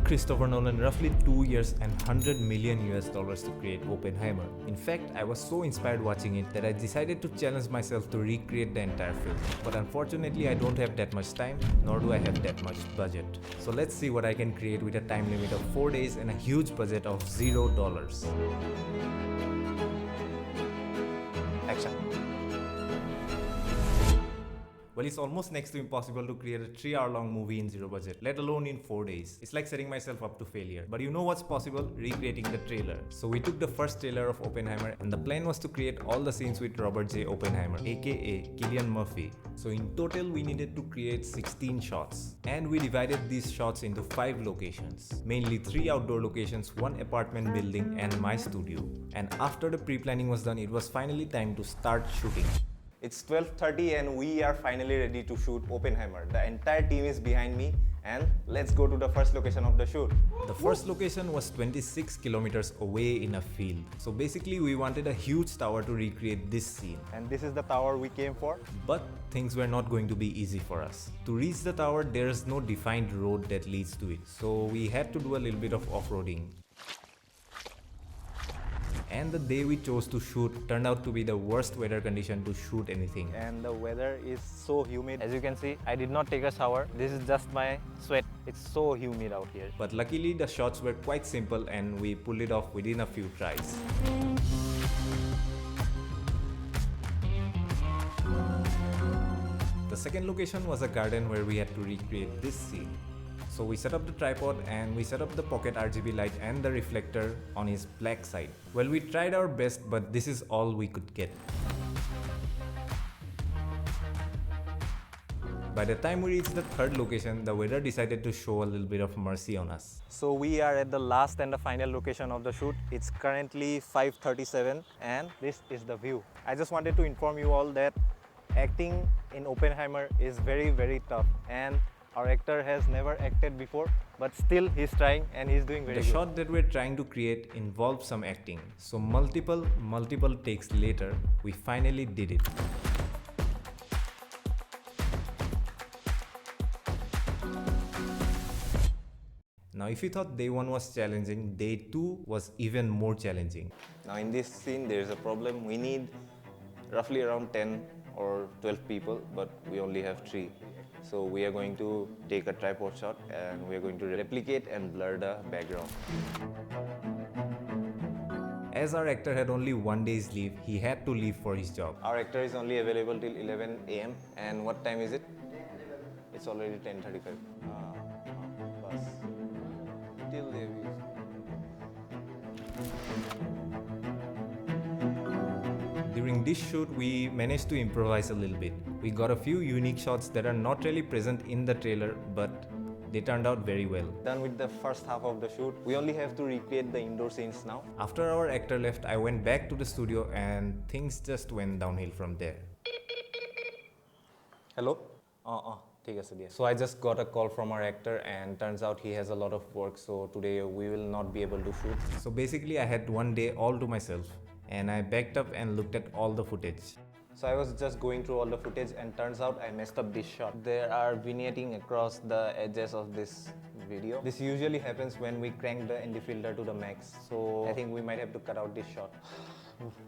Christopher Nolan roughly 2 years and $100 million to create Oppenheimer. In fact, I was so inspired watching it that I decided to challenge myself to recreate the entire film. But unfortunately, I don't have that much time, nor do I have that much budget. So let's see what I can create with a time limit of 4 days and a huge budget of $0. Action. Well, it's almost next to impossible to create a 3-hour-long movie in zero budget, let alone in 4 days. It's like setting myself up to failure. But you know what's possible? Recreating the trailer. So we took the first trailer of Oppenheimer, and the plan was to create all the scenes with Robert J. Oppenheimer, aka Cillian Murphy. So in total, we needed to create 16 shots. And we divided these shots into 5 locations. Mainly 3 outdoor locations, 1 apartment building, and my studio. And after the pre-planning was done, it was finally time to start shooting. It's 12:30 and we are finally ready to shoot Oppenheimer. The entire team is behind me and let's go to the first location of the shoot. The first location was 26 kilometers away in a field. So basically we wanted a huge tower to recreate this scene. And this is the tower we came for. But things were not going to be easy for us. To reach the tower, there is no defined road that leads to it. So we had to do a little bit of off-roading. And the day we chose to shoot turned out to be the worst weather condition to shoot anything. And the weather is so humid. As you can see, I did not take a shower. This is just my sweat. It's so humid out here. But luckily the shots were quite simple and we pulled it off within a few tries. The second location was a garden where we had to recreate this scene. So we set up the tripod and we set up the pocket RGB light and the reflector on his black side. Well, we tried our best, but this is all we could get. By the time we reached the third location, the weather decided to show a little bit of mercy on us. So we are at the last and the final location of the shoot. It's currently 5:37 and this is the view. I just wanted to inform you all that acting in Oppenheimer is very, very tough. And our actor has never acted before, but still he's trying and he's doing very good. The shot that we're trying to create involves some acting. So multiple takes later, we finally did it. Now if you thought day 1 was challenging, day 2 was even more challenging. Now in this scene there is a problem. We need roughly around 10 or 12 people, but we only have 3. So we are going to take a tripod shot and we are going to replicate and blur the background. As our actor had only 1 day's leave, he had to leave for his job. Our actor is only available till 11 AM. And what time is it? It's already 10:35. Bus. Till there we During this shoot, we managed to improvise a little bit. We got a few unique shots that are not really present in the trailer, but they turned out very well. Done with the first half of the shoot. We only have to recreate the indoor scenes now. After our actor left, I went back to the studio and things just went downhill from there. Hello? So I just got a call from our actor and turns out he has a lot of work, so today we will not be able to shoot. So basically I had 1 day all to myself. And I backed up and looked at all the footage. So I was just going through all the footage and turns out I messed up this shot. There are vignetting across the edges of this video. This usually happens when we crank the ND filter to the max. So I think we might have to cut out this shot.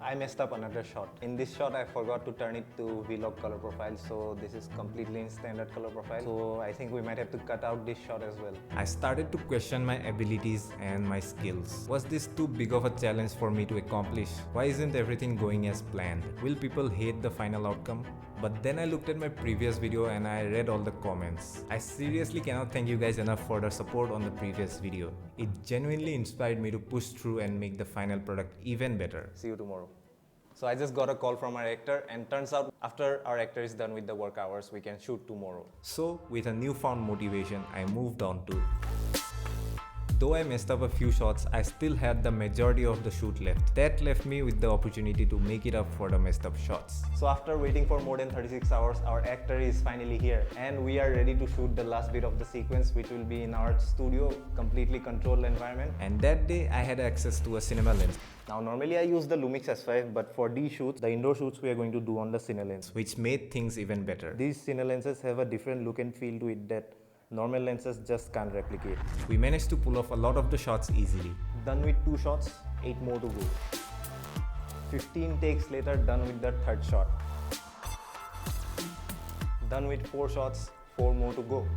I messed up another shot. In this shot, I forgot to turn it to Vlog color profile, so this is completely in standard color profile. So I think we might have to cut out this shot as well. I started to question my abilities and my skills. Was this too big of a challenge for me to accomplish? Why isn't everything going as planned? Will people hate the final outcome? But then I looked at my previous video and I read all the comments. I seriously cannot thank you guys enough for the support on the previous video. It genuinely inspired me to push through and make the final product even better. See you tomorrow. So I just got a call from our actor and turns out after our actor is done with the work hours, we can shoot tomorrow. So with a newfound motivation, I moved on to Though I messed up a few shots, I still had the majority of the shoot left. That left me with the opportunity to make it up for the messed up shots. So after waiting for more than 36 hours, our actor is finally here and we are ready to shoot the last bit of the sequence, which will be in our studio, completely controlled environment. And that day I had access to a cinema lens. Now normally I use the Lumix S5, but for these shoots, the indoor shoots we are going to do on the Cine lens, which made things even better. These Cine lenses have a different look and feel to it that Normal lenses just can't replicate. We managed to pull off a lot of the shots easily. Done with 2 shots, 8 more to go. 15 takes later, done with the 3rd shot. Done with 4 shots, 4 more to go.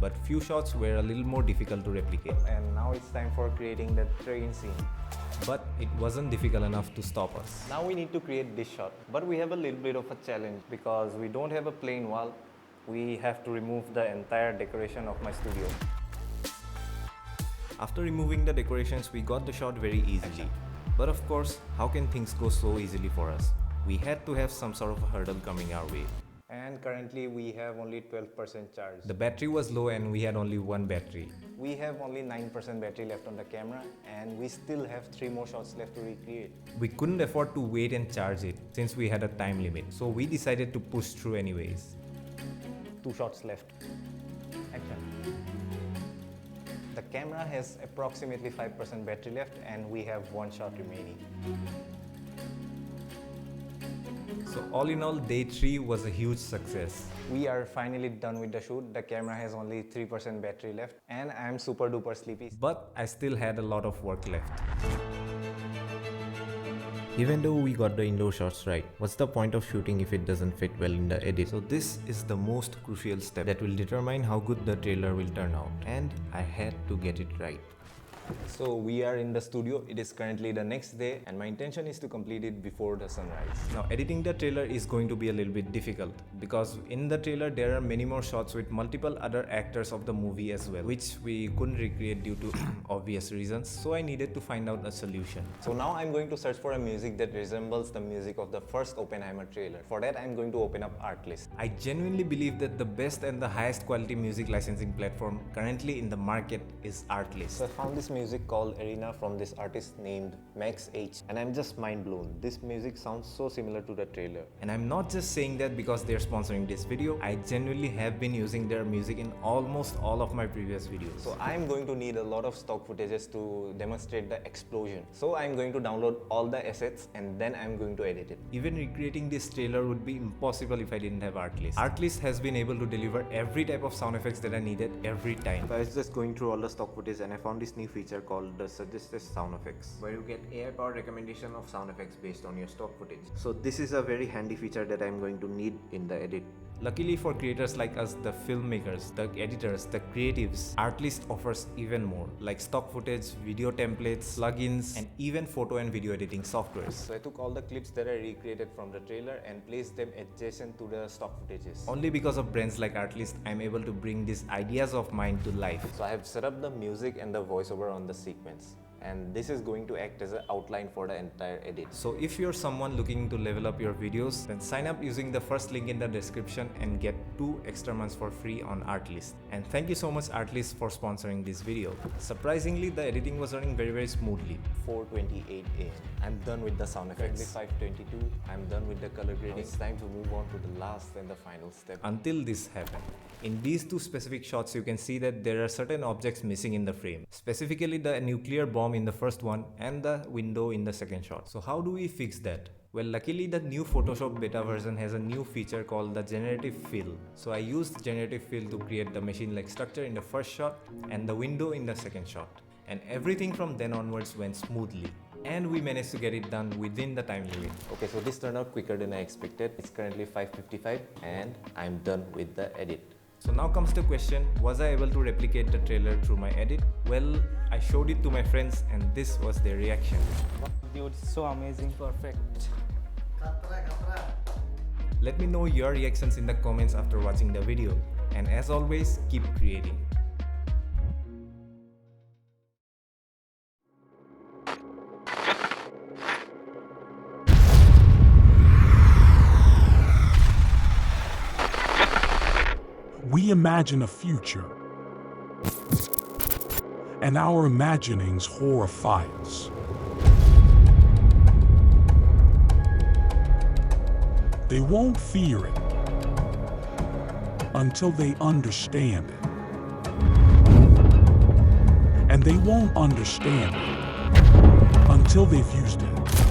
But few shots were a little more difficult to replicate. And now it's time for creating the train scene. But it wasn't difficult enough to stop us. Now we need to create this shot. But we have a little bit of a challenge because we don't have a plain wall. We have to remove the entire decoration of my studio. After removing the decorations, we got the shot very easily. But of course, how can things go so easily for us? We had to have some sort of a hurdle coming our way. And currently we have only 12% charge. The battery was low and we had only 1 battery. We have only 9% battery left on the camera and we still have 3 more shots left to recreate. We couldn't afford to wait and charge it since we had a time limit. So we decided to push through anyways. 2 shots left. Action. The camera has approximately 5% battery left and we have 1 shot remaining. So all in all, day 3 was a huge success. We are finally done with the shoot. The camera has only 3% battery left and I am super duper sleepy. But I still had a lot of work left. Even though we got the indoor shots right, what's the point of shooting if it doesn't fit well in the edit? So this is the most crucial step that will determine how good the trailer will turn out. And I had to get it right. So we are in the studio. It is currently the next day and my intention is to complete it before the sunrise. Now editing the trailer is going to be a little bit difficult because in the trailer there are many more shots with multiple other actors of the movie as well, which we couldn't recreate due to obvious reasons. So I needed to find out a solution. So now I'm going to search for a music that resembles the music of the first Oppenheimer trailer. For that I'm going to open up Artlist. I genuinely believe that the best and the highest quality music licensing platform currently in the market is Artlist. So I found this music called Arena from this artist named Max H and I'm just mind blown. This music sounds so similar to the trailer. And I'm not just saying that because they're sponsoring this video. I genuinely have been using their music in almost all of my previous videos. So I'm going to need a lot of stock footages to demonstrate the explosion. So I'm going to download all the assets and then I'm going to edit it. Even recreating this trailer would be impossible if I didn't have Artlist. Artlist has been able to deliver every type of sound effects that I needed every time. So I was just going through all the stock footage and I found this new feature called the suggested sound effects, where you get AI-powered recommendation of sound effects based on your stock footage. So this is a very handy feature that I'm going to need in the edit. Luckily for creators like us, the filmmakers, the editors, the creatives, Artlist offers even more, like stock footage, video templates, plugins, and even photo and video editing softwares. So I took all the clips that I recreated from the trailer and placed them adjacent to the stock footages. Only because of brands like Artlist, I'm able to bring these ideas of mine to life. So I have set up the music and the voiceover on the sequence. And this is going to act as an outline for the entire edit. So if you're someone looking to level up your videos, then sign up using the first link in the description and get 2 extra months for free on Artlist. And thank you so much Artlist for sponsoring this video. Surprisingly, the editing was running very smoothly. 4:28 AM. I'm done with the sound effects. 5:22. I'm done with the color grading. It's time to move on to the last and the final step. Until this happened. In these 2 specific shots, you can see that there are certain objects missing in the frame. Specifically the nuclear bomb in the first one and the window in the second shot. So how do we fix that? Well, luckily the new Photoshop beta version has a new feature called the generative fill. So I used generative fill to create the machine-like structure in the first shot and the window in the second shot. And everything from then onwards went smoothly. And we managed to get it done within the time limit. Okay, so this turned out quicker than I expected. It's currently 5:55 and I'm done with the edit. So now comes the question, was I able to replicate the trailer through my edit? Well, I showed it to my friends and this was their reaction. Dude, so amazing, perfect. Let me know your reactions in the comments after watching the video. And as always, keep creating. We imagine a future, and our imaginings horrify us. They won't fear it until they understand it. And they won't understand it until they've used it.